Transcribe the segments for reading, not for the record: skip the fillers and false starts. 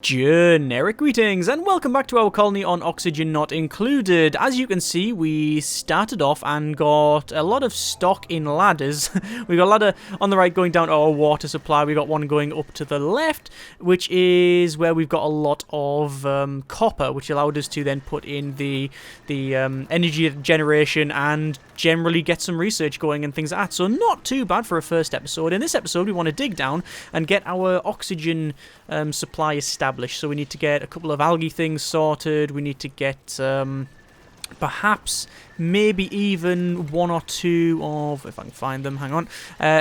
Generic greetings and welcome back to our colony on Oxygen Not Included. As you can see, we started off and got a lot of stock in ladders. We got a ladder on the right going down to our water supply. We got one going up to the left, which is where we've got a lot of copper, which allowed us to then put in the energy generation and generally get some research going and things like that. So not too bad for a first episode. In this episode, we want to dig down and get our oxygen supply established. So we need to get a couple of algae things sorted. We need to get perhaps maybe even one or two of, if I can find them, hang on,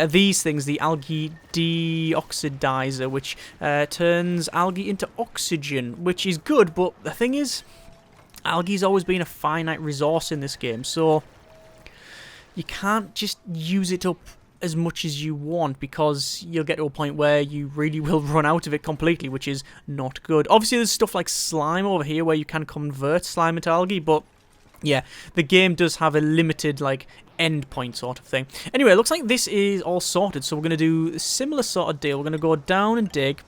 these things, the algae deoxidizer, which turns algae into oxygen, which is good, but the thing is, algae's always been a finite resource in this game, so you can't just use it up as much as you want, because you'll get to a point where you really will run out of it completely, which is not good. Obviously, there's stuff like slime over here where you can convert slime into algae, but yeah, the game does have a limited, like, end point sort of thing. Anyway, it looks like this is all sorted, so we're going to do a similar sort of deal. We're going to go down and dig.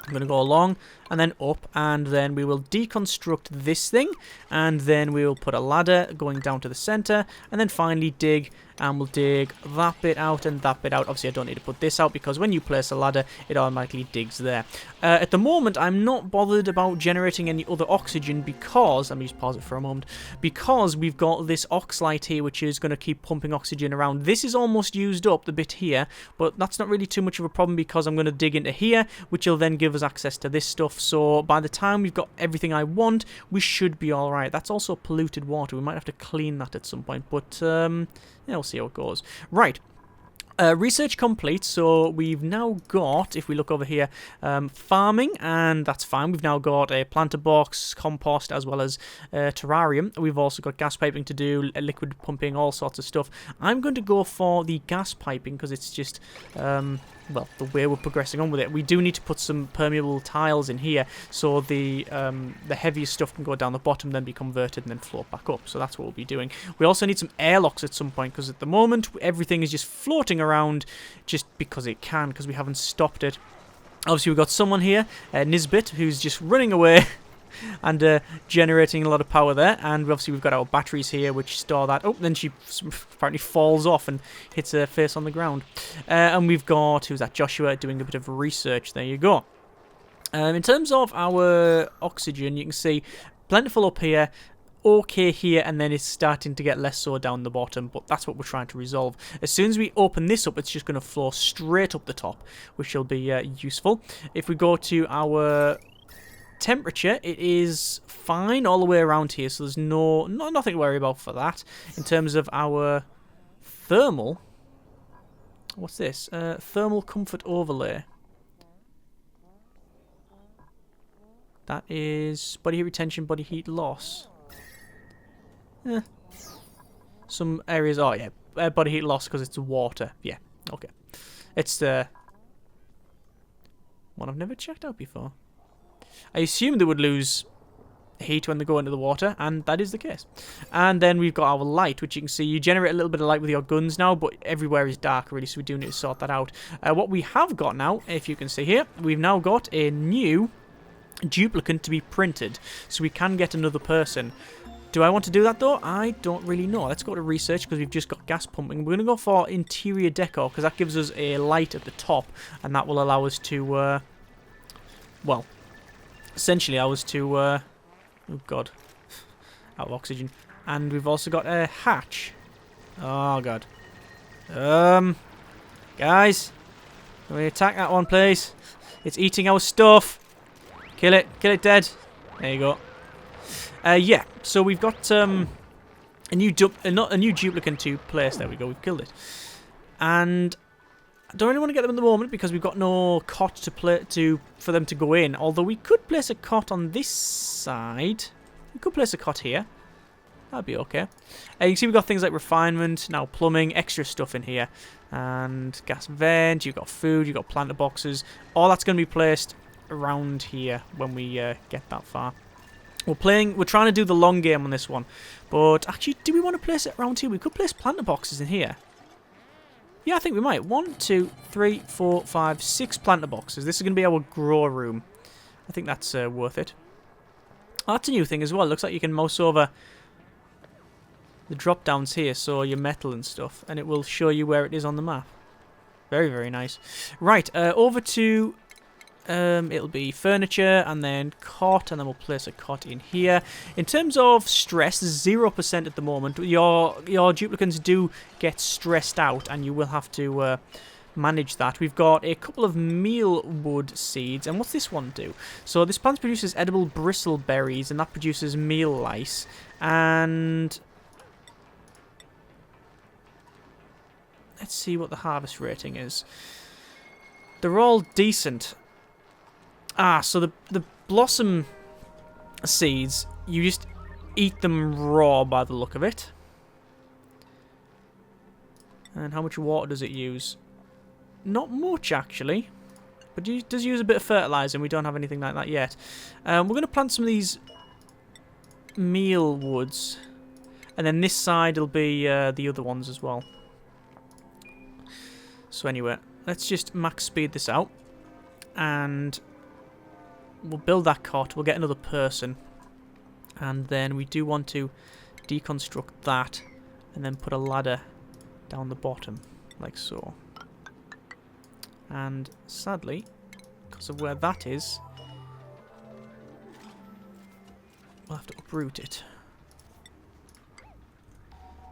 I'm going to go along and then up, and then we will deconstruct this thing, and then we will put a ladder going down to the center, and then finally dig, and we'll dig that bit out and that bit out. Obviously, I don't need to put this out because when you place a ladder, it automatically digs there. At the moment, I'm not bothered about generating any other oxygen because, let me just pause it for a moment, because we've got this oxlight here, which is going to keep pumping oxygen around. This is almost used up, the bit here, but that's not really too much of a problem because I'm going to dig into here, which will then give us access to this stuff. So by the time we've got everything I want, we should be alright. That's also polluted water. We might have to clean that at some point, but yeah, we'll see how it goes. Right. Research complete, so we've now got, if we look over here, farming, and that's fine. We've now got a planter box, compost, as well as terrarium. We've also got gas piping to do, liquid pumping, all sorts of stuff. I'm going to go for the gas piping because it's just, well, the way we're progressing on with it. We do need to put some permeable tiles in here so the heaviest stuff can go down the bottom, then be converted, and then float back up. So that's what we'll be doing. We also need some airlocks at some point because at the moment everything is just floating around just because it can, because we haven't stopped it. Obviously, we've got someone here, Nisbet, who's just running away and generating a lot of power there. And obviously we've got our batteries here which store that. Oh, then she apparently falls off and hits her face on the ground. And we've got, who's that, Joshua, doing a bit of research. There you go. In terms of our oxygen, you can see plentiful up here, okay here, and then it's starting to get less so down the bottom, but that's what we're trying to resolve. As soon as we open this up, it's just going to flow straight up the top, which will be useful. If we go to our temperature, it is fine all the way around here, so there's nothing to worry about for that. In terms of our thermal, what's this? Thermal comfort overlay. That is body heat retention, body heat loss. Some areas, oh yeah, body heat loss because it's water. Yeah, okay. It's the one I've never checked out before. I assume they would lose heat when they go into the water, and that is the case. And then we've got our light, which you can see, you generate a little bit of light with your guns now, but everywhere is dark really, so we do need to sort that out. What we have got now, if you can see here, we've now got a new duplicant to be printed, so we can get another person. Do I want to do that though? I don't really know. Let's go to research because we've just got gas pumping. We're going to go for interior decor because that gives us a light at the top, and that will allow us to, well, essentially allow us to, oh god, out of oxygen. And we've also got a hatch. Oh god. Guys, can we attack that one, please? It's eating our stuff. Kill it dead. There you go. Yeah, so we've got a new duplicant to place. There we go, we've killed it. And I don't really want to get them at the moment because we've got no cot for them to go in. Although we could place a cot on this side. We could place a cot here. That'd be okay. You can see we've got things like refinement, now plumbing, extra stuff in here. And gas vent, you've got food, you've got planter boxes. All that's going to be placed around here when we get that far. We're trying to do the long game on this one. But actually, do we want to place it around here? We could place planter boxes in here. Yeah, I think we might. 1, 2, 3, 4, 5, 6 planter boxes. This is going to be our grow room. I think that's worth it. Oh, that's a new thing as well. Looks like you can mouse over the drop downs here, so your metal and stuff, and it will show you where it is on the map. Very, very nice. Right, over to it'll be furniture and then cot, and then we'll place a cot in here. In terms of stress, 0% at the moment. Your duplicants do get stressed out, and you will have to manage that. We've got a couple of mealwood seeds, and what's this one do? So this plant produces edible bristleberries, and that produces meal lice, and let's see what the harvest rating is. They're all decent. Ah, so the blossom seeds, you just eat them raw by the look of it. And how much water does it use? Not much, actually. But it does use a bit of fertilizer, and we don't have anything like that yet. We're going to plant some of these meal woods. And then this side will be the other ones as well. So anyway, let's just max speed this out. And we'll build that cot. We'll get another person. And then we do want to deconstruct that. And then put a ladder down the bottom. Like so. And sadly, because of where that is, we'll have to uproot it.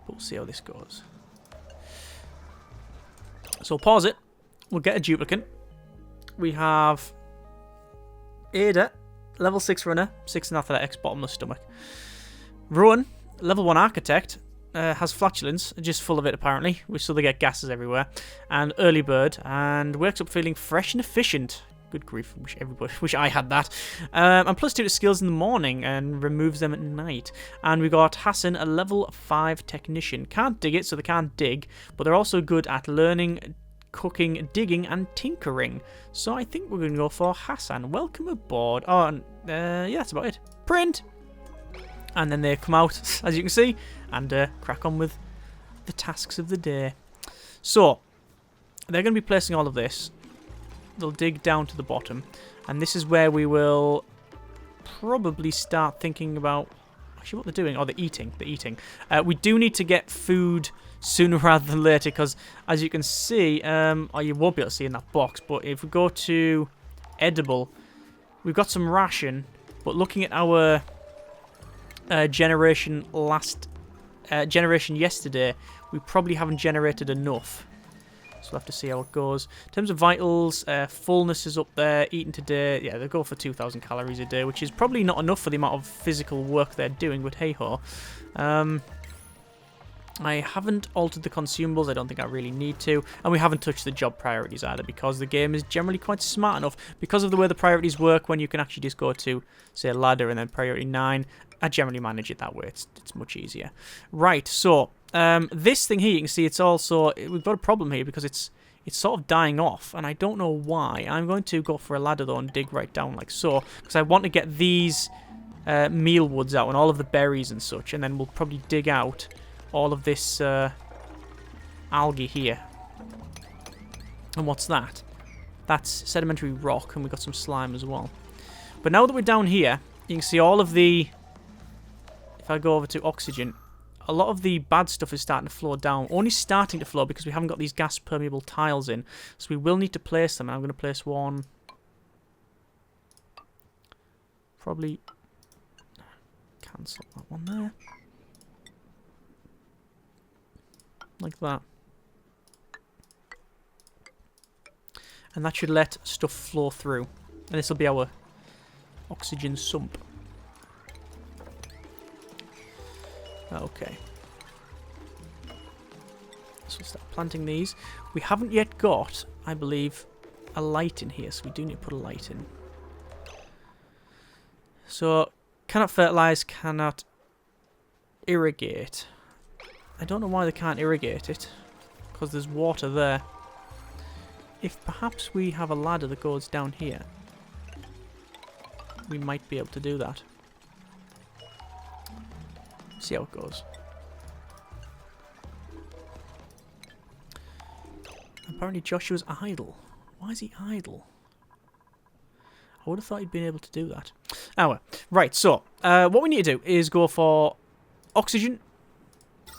But we'll see how this goes. So pause it. We'll get a duplicant. We have Ada, level 6 runner, 6 in athletics, bottomless stomach. Rowan, level 1 architect, has flatulence, just full of it apparently, so they get gases everywhere. And early bird, and wakes up feeling fresh and efficient. Good grief, wish I had that. And +2 to skills in the morning, and removes them at night. And we got Hassan, a level 5 technician. Can't dig it, so they can't dig, but they're also good at learning, cooking, digging, and tinkering. So I think we're going to go for Hassan. Welcome aboard. Oh, and yeah, that's about it. Print! And then they come out, as you can see, and crack on with the tasks of the day. So, they're going to be placing all of this. They'll dig down to the bottom. And this is where we will probably start thinking about actually what they're doing. Oh, they're eating. They're eating. We do need to get food sooner rather than later, because as you can see, or you won't be able to see in that box, but if we go to edible, we've got some ration, but looking at our generation yesterday, we probably haven't generated enough. So we'll have to see how it goes. In terms of vitals, fullness is up there. Eaten today, yeah, they go for 2,000 calories a day, which is probably not enough for the amount of physical work they're doing, but hey-ho. I haven't altered the consumables. I don't think I really need to. And we haven't touched the job priorities either, because the game is generally quite smart enough. Because of the way the priorities work, when you can actually just go to, say, ladder and then priority 9, I generally manage it that way. It's much easier. Right, so this thing here, you can see it's also, we've got a problem here because it's sort of dying off, and I don't know why. I'm going to go for a ladder though and dig right down like so, because I want to get these mealwoods out and all of the berries and such, and then we'll probably dig out all of this algae here. And what's that? That's sedimentary rock, and we've got some slime as well. But now that we're down here, you can see all of the, if I go over to oxygen, a lot of the bad stuff is starting to flow down. Only starting to flow because we haven't got these gas permeable tiles in. So we will need to place them. And I'm going to place one. Probably cancel that one there. Like that. And that should let stuff flow through. And this will be our oxygen sump. Okay. So we'll start planting these. We haven't yet got, I believe, a light in here, so we do need to put a light in. So, cannot fertilize, cannot irrigate. I don't know why they can't irrigate it, because there's water there. If perhaps we have a ladder that goes down here, we might be able to do that. See how it goes. Apparently Joshua's idle. Why is he idle? I would have thought he'd been able to do that. Anyway, right, so what we need to do is go for oxygen,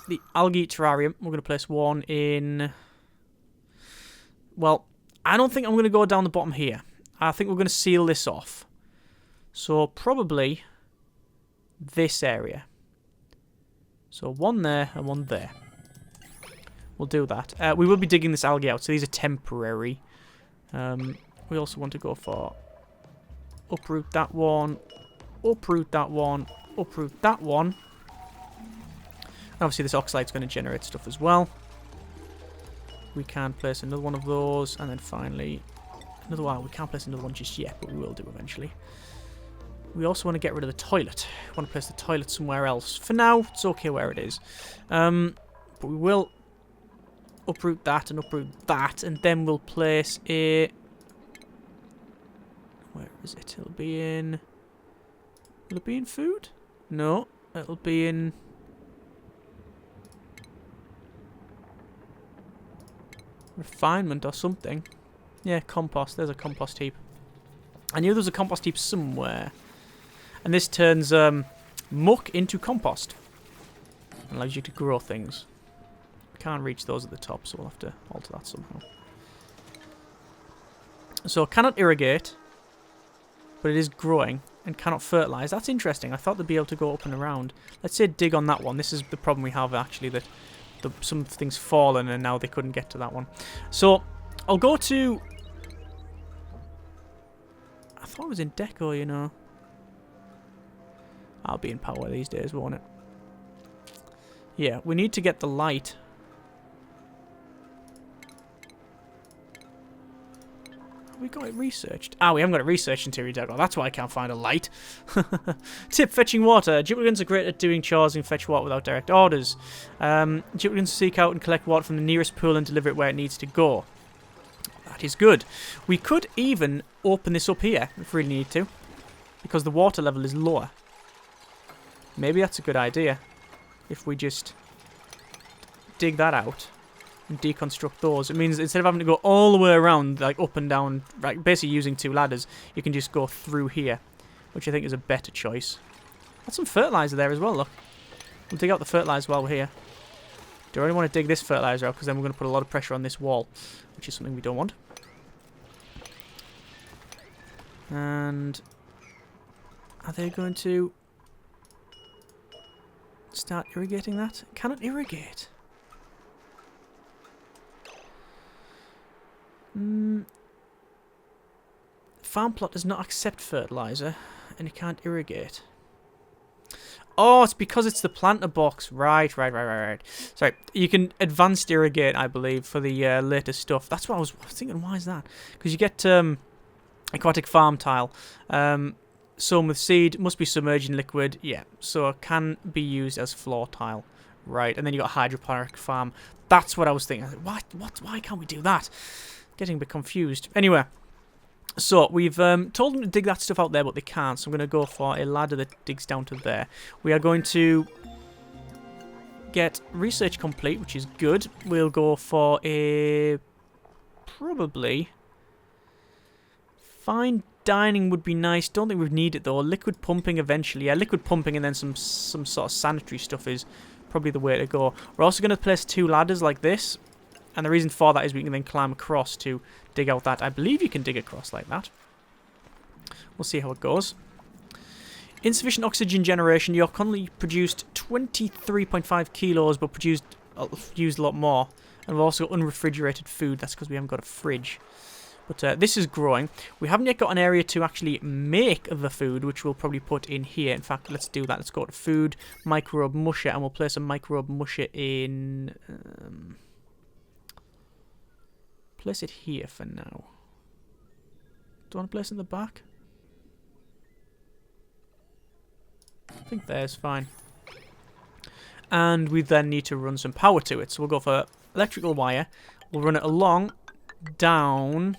the algae terrarium. We're going to place one in... Well, I don't think I'm going to go down the bottom here. I think we're going to seal this off. So probably this area. So one there and one there. We'll do that. We will be digging this algae out, so these are temporary. We also want to go for uproot that one, uproot that one, uproot that one. And obviously this oxide's going to generate stuff as well. We can place another one of those, and then finally another one. We can't place another one just yet, but we will do eventually. We also want to get rid of the toilet. We want to place the toilet somewhere else. For now, it's okay where it is. But we will uproot that and uproot that, and then we'll place a... Where is it? It'll be in... Will it be in food? No, it'll be in... refinement or something. Yeah, compost. There's a compost heap. I knew there was a compost heap somewhere. And this turns muck into compost. And allows you to grow things. Can't reach those at the top, so we'll have to alter that somehow. So, cannot irrigate. But it is growing and cannot fertilise. That's interesting. I thought they'd be able to go up and around. Let's say dig on that one. This is the problem we have, actually, that some things fallen and now they couldn't get to that one. So, I'll go to... I thought it was in deco, you know. I'll be in power these days, won't it? Yeah, we need to get the light. Have we got it researched? Ah, we haven't got it researched in Theory Deco. That's why I can't find a light. Tip, fetching water. Duplicants are great at doing chores and fetch water without direct orders. Duplicants seek out and collect water from the nearest pool and deliver it where it needs to go. That is good. We could even open this up here if we really need to, because the water level is lower. Maybe that's a good idea. If we just dig that out and deconstruct those, it means instead of having to go all the way around, like up and down, like basically using two ladders, you can just go through here, which I think is a better choice. That's some fertilizer there as well, look. We'll dig out the fertilizer while we're here. Do I really want to dig this fertilizer out, because then we're going to put a lot of pressure on this wall, which is something we don't want. And are they going to start irrigating that? Cannot irrigate. Farm plot does not accept fertilizer, and it can't irrigate. Oh, it's because it's the planter box. Right. Sorry, you can advanced irrigate, I believe, for the latest stuff. That's what I was thinking. Why is that? Because you get aquatic farm tile. Sown with seed, must be submerged in liquid. Yeah, so it can be used as floor tile. Right, and then you got hydroponic farm. That's what I was thinking. Why can't we do that? Getting a bit confused. Anyway, so we've told them to dig that stuff out there, but they can't. So I'm going to go for a ladder that digs down to there. We are going to get research complete, which is good. We'll go for a probably fine dining would be nice. Don't think we'd need it though. Liquid pumping eventually. Yeah, liquid pumping and then some sort of sanitary stuff is probably the way to go. We're also going to place two ladders like this. And the reason for that is we can then climb across to dig out that. I believe you can dig across like that. We'll see how it goes. Insufficient oxygen generation. You're currently produced 23.5 kilos, but used a lot more. And we've also got unrefrigerated food. That's because we haven't got a fridge. But this is growing. We haven't yet got an area to actually make the food, which we'll probably put in here. In fact, let's do that. Let's go to food, microbe musher, and we'll place a microbe musher in... place it here for now. Do I want to place it in the back? I think there's fine. And we then need to run some power to it. So we'll go for electrical wire. We'll run it along, down,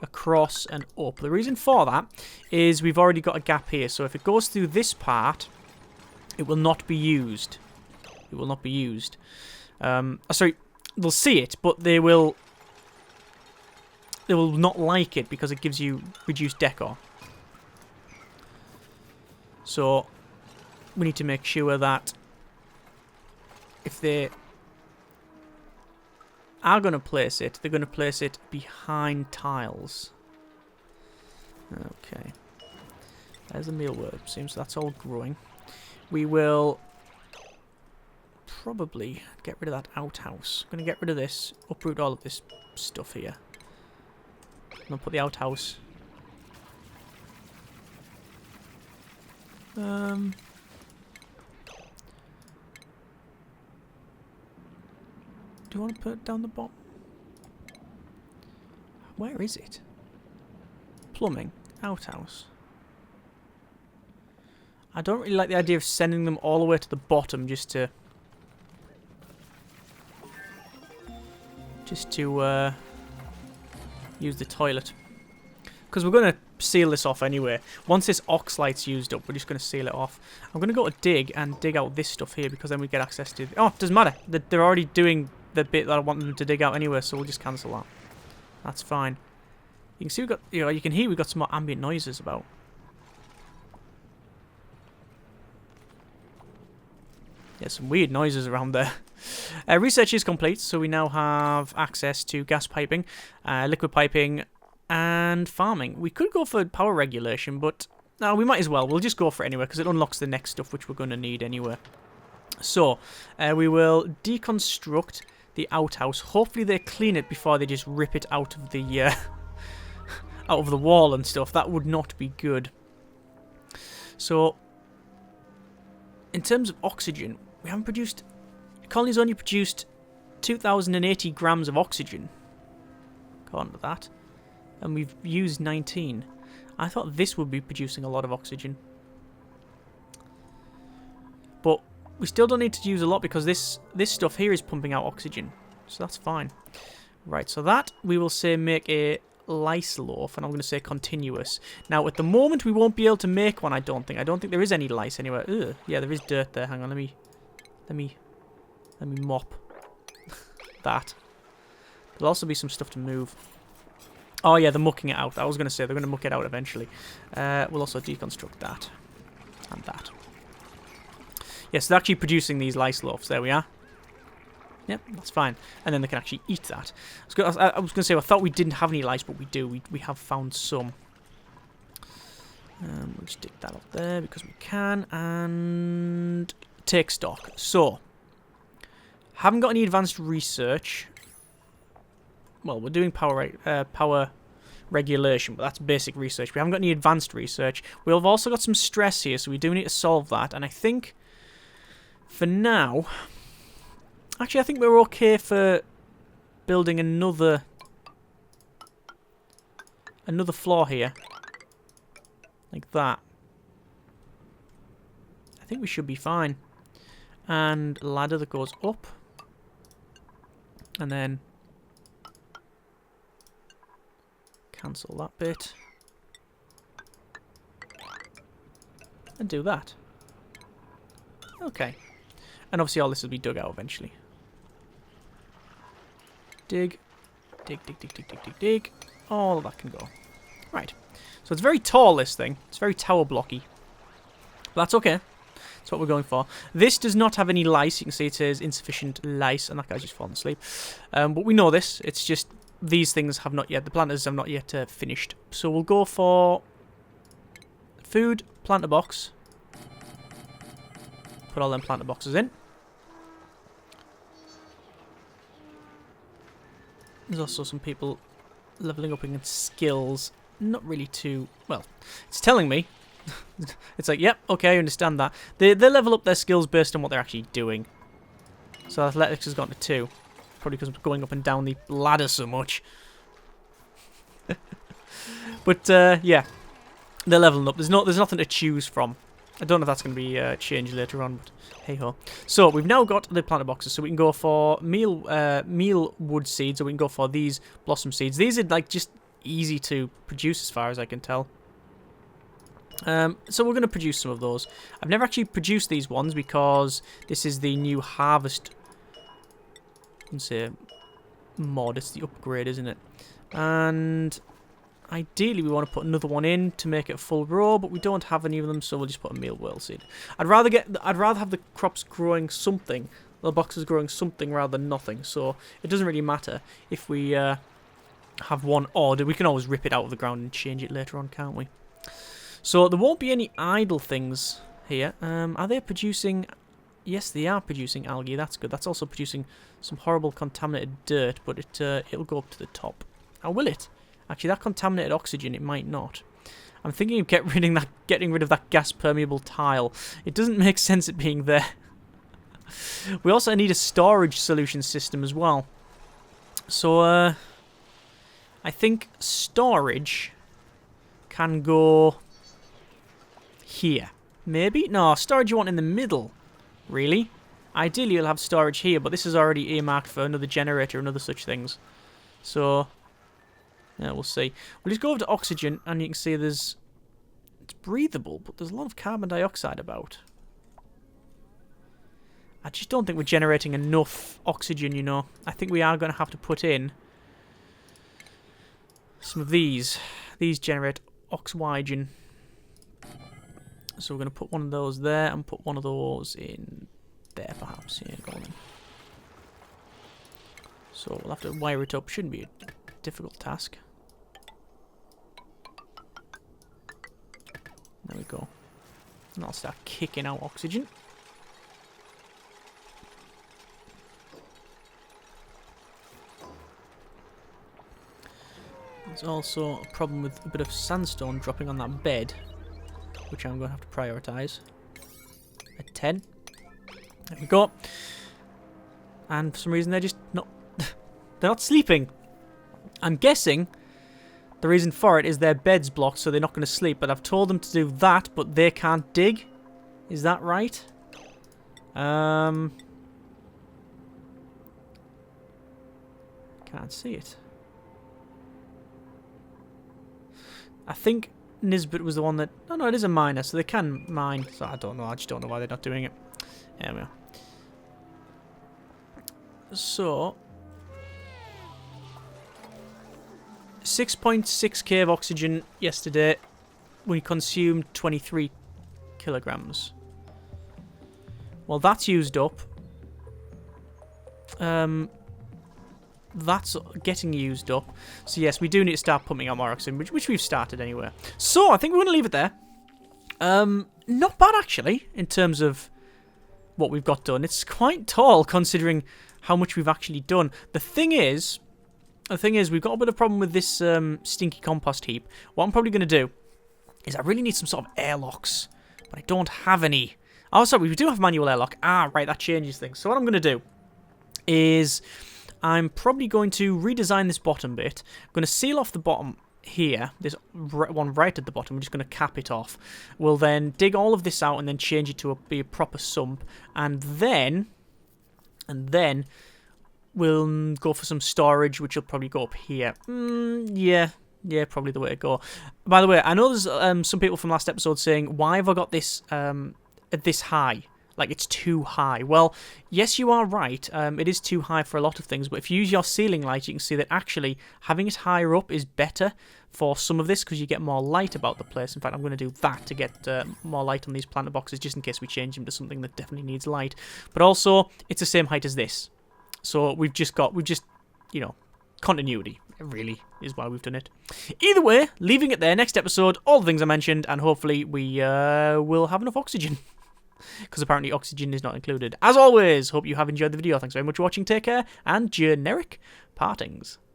across, and up. The reason for that is we've already got a gap here. So if it goes through this part, it will not be used. It will not be used. Sorry, they'll see it, but they will not like it because it gives you reduced decor. So we need to make sure that if they are going to place it, they're going to place it behind tiles. Okay. There's the mealworm. Seems that's all growing. We will probably get rid of that outhouse. I'm going to get rid of this, uproot all of this stuff here. I'm going to put the outhouse. Do you want to put it down the bottom? Where is it? Plumbing. Outhouse. I don't really like the idea of sending them all the way to the bottom just to use the toilet. Because we're going to seal this off anyway. Once this oxlight's used up, we're just going to seal it off. I'm going to go to dig and dig out this stuff here because then we get access to... Oh, it doesn't matter. They're already doing the bit that I want them to dig out anyway, so we'll just cancel that. That's fine. You can see we've got... You can hear we've got some more ambient noises about. Yeah, some weird noises around there. Research is complete, so we now have access to gas piping, liquid piping, and farming. We could go for power regulation, but no, we might as well. We'll just go for it anyway, because it unlocks the next stuff, which we're going to need anyway. So, we will deconstruct the outhouse. Hopefully they clean it before they just rip it out of the out of the wall and stuff. That would not be good. So, in terms of oxygen, we haven't produced... The colony's only produced 2,080 grams of oxygen. According to that. And we've used 19. I thought this would be producing a lot of oxygen. But we still don't need to use a lot because this stuff here is pumping out oxygen. So that's fine. Right, so that we will say make a lice loaf, and I'm going to say continuous. Now, at the moment, we won't be able to make one, I don't think. I don't think there is any lice anywhere. Ugh, yeah, there is dirt there. Hang on, let me mop that. There'll also be some stuff to move. Oh, yeah, they're mucking it out. I was going to say they're going to muck it out eventually. We'll also deconstruct that. And that. Yes, they're actually producing these lice loaves. There we are. Yep, that's fine. And then they can actually eat that. I was going to say, I thought we didn't have any lice, but we do. We have found some. We'll just stick that up there because we can. And take stock. So, haven't got any advanced research. Well, we're doing power regulation, but that's basic research. We haven't got any advanced research. We've also got some stress here, so we do need to solve that. And I think, for now... Actually, I think we're okay for building another floor here. Like that. I think we should be fine. And a ladder that goes up. And then cancel that bit. And do that. Okay. And obviously all this will be dug out eventually. Dig. Dig, dig, dig, dig, dig, dig, dig. All of that can go. Right. So it's very tall, this thing. It's very tower blocky. But that's okay. That's what we're going for. This does not have any lice. You can see it says insufficient lice. And that guy's just fallen asleep. But we know this. It's just these things have not yet... The planters have not yet finished. So we'll go for food, planter box. Put all them planter boxes in. There's also some people leveling up in skills. Not really too... Well, it's telling me. It's like, yep, okay, I understand that. They level up their skills based on what they're actually doing. So athletics has gone to 2. Probably because I'm going up and down the ladder so much. But, yeah. They're leveling up. There's nothing to choose from. I don't know if that's going to be changed later on, but hey-ho. So, we've now got the planter boxes, so we can go for meal wood seeds, or we can go for these blossom seeds. These are, like, just easy to produce as far as I can tell. So we're going to produce some of those. I've never actually produced these ones because this is the new harvest, I can say, mod. It's the upgrade, isn't it? And Ideally, we want to put another one in to make it a full row, but we don't have any of them, so we'll just put a meal world seed. I'd rather have the crops growing something, the boxes growing something rather than nothing. So it doesn't really matter if we have one odd. We can always rip it out of the ground and change it later on, can't we? So there won't be any idle things here. Are they producing? Yes, they are producing algae. That's good. That's also producing some horrible contaminated dirt, but it'll go up to the top. How will it? Actually, that contaminated oxygen, it might not. I'm thinking of getting rid of that gas permeable tile. It doesn't make sense it being there. We also need a storage solution system as well. So I think storage can go here. Maybe? No, storage you want in the middle. Really? Ideally, you'll have storage here, but this is already earmarked for another generator and other such things. So, yeah, we'll see. We'll just go over to oxygen, and you can see it's breathable, but there's a lot of carbon dioxide about. I just don't think we're generating enough oxygen, you know. I think we are going to have to put in some of these. These generate oxygen. So we're going to put one of those there and put one of those in there, perhaps. Yeah, go on then. So we'll have to wire it up. Shouldn't be a difficult task. There we go. And I'll start kicking out oxygen. There's also a problem with a bit of sandstone dropping on that bed, which I'm going to have to prioritise. At 10. There we go. And for some reason they're just not... they're not sleeping. I'm guessing the reason for it is their bed's blocked, so they're not going to sleep. But I've told them to do that, but they can't dig. Is that right? Can't see it. I think Nisbet was the one that... Oh, no, it is a miner, so they can mine. So I don't know. I just don't know why they're not doing it. There we are. So... 6.6k of oxygen yesterday. We consumed 23 kilograms. Well, that's used up. That's getting used up. So yes, we do need to start pumping out more oxygen, which we've started anyway. So I think we're going to leave it there. Not bad actually, in terms of what we've got done. It's quite tall considering how much we've actually done. The thing is, we've got a bit of a problem with this stinky compost heap. What I'm probably going to do is I really need some sort of airlocks, but I don't have any. Oh, sorry, we do have manual airlock. Ah, right, that changes things. So what I'm going to do is I'm probably going to redesign this bottom bit. I'm going to seal off the bottom here, this one right at the bottom. We're just going to cap it off. We'll then dig all of this out and then change it to be a proper sump, and then we'll go for some storage, which will probably go up here. Yeah, probably the way to go. By the way, I know there's some people from last episode saying, why have I got this at this high? Like, it's too high. Well, yes, you are right. It is too high for a lot of things, but if you use your ceiling light, you can see that actually having it higher up is better for some of this because you get more light about the place. In fact, I'm going to do that to get more light on these planter boxes just in case we change them to something that definitely needs light. But also, it's the same height as this. So we've just, you know, continuity, really, is why we've done it. Either way, leaving it there. Next episode, all the things I mentioned, and hopefully we will have enough oxygen. Because apparently oxygen is not included. As always, hope you have enjoyed the video. Thanks very much for watching. Take care, and generic partings.